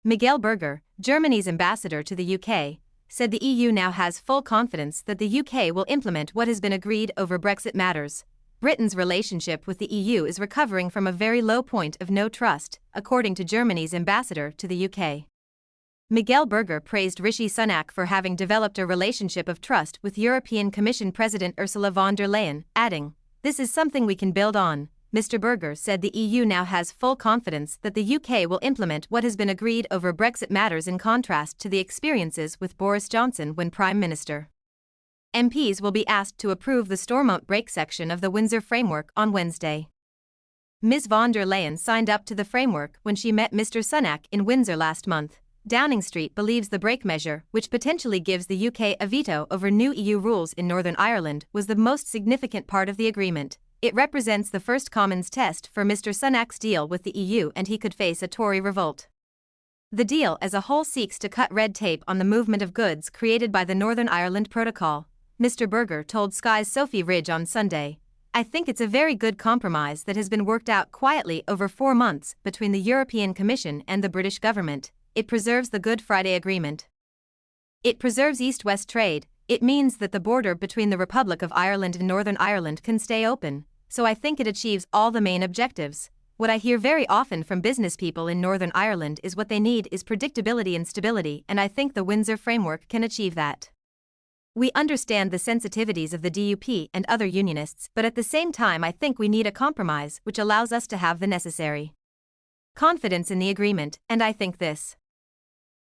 Miguel Berger, Germany's ambassador to the UK, said the EU now has full confidence that the UK will implement what has been agreed over Brexit matters. Britain's relationship with the EU is recovering from a very low point of no trust, according to Germany's ambassador to the UK. Miguel Berger praised Rishi Sunak for having developed a relationship of trust with European Commission President Ursula von der Leyen, adding, "This is something we can build on." Mr. Berger said the EU now has full confidence that the UK will implement what has been agreed over Brexit matters in contrast to the experiences with Boris Johnson when Prime Minister. MPs will be asked to approve the Stormont Brake section of the Windsor framework on Wednesday. Ms. von der Leyen signed up to the framework when she met Mr. Sunak in Windsor last month. Downing Street believes the brake measure, which potentially gives the UK a veto over new EU rules in Northern Ireland, was the most significant part of the agreement. It represents the first Commons test for Mr. Sunak's deal with the EU, and he could face a Tory revolt. The deal as a whole seeks to cut red tape on the movement of goods created by the Northern Ireland Protocol, Mr. Berger told Sky's Sophie Ridge on Sunday. "I think it's a very good compromise that has been worked out quietly over 4 months between the European Commission and the British government. It preserves the Good Friday Agreement. It preserves East-West trade. It means that the border between the Republic of Ireland and Northern Ireland can stay open, so I think it achieves all the main objectives. What I hear very often from business people in Northern Ireland is what they need is predictability and stability, and I think the Windsor framework can achieve that. We understand the sensitivities of the DUP and other unionists, but at the same time I think we need a compromise which allows us to have the necessary confidence in the agreement, and I think this.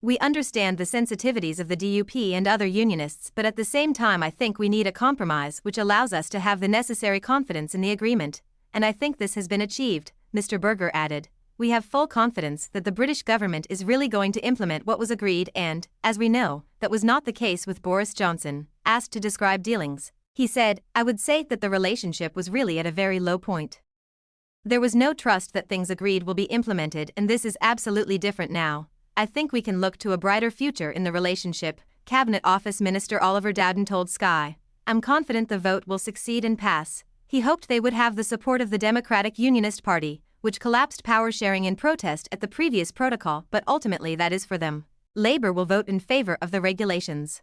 We understand the sensitivities of the DUP and other unionists, but at the same time I think we need a compromise which allows us to have the necessary confidence in the agreement, and I think this has been achieved," Mr. Berger added. "We have full confidence that the British government is really going to implement what was agreed and, as we know, that was not the case with Boris Johnson." Asked to describe dealings, he said, "I would say that the relationship was really at a very low point. There was no trust that things agreed will be implemented, and this is absolutely different now. I think we can look to a brighter future in the relationship," Cabinet Office Minister Oliver Dowden told Sky. "I'm confident the vote will succeed and pass." He hoped they would have the support of the Democratic Unionist Party, which collapsed power sharing in protest at the previous protocol, but ultimately that is for them. Labour will vote in favour of the regulations.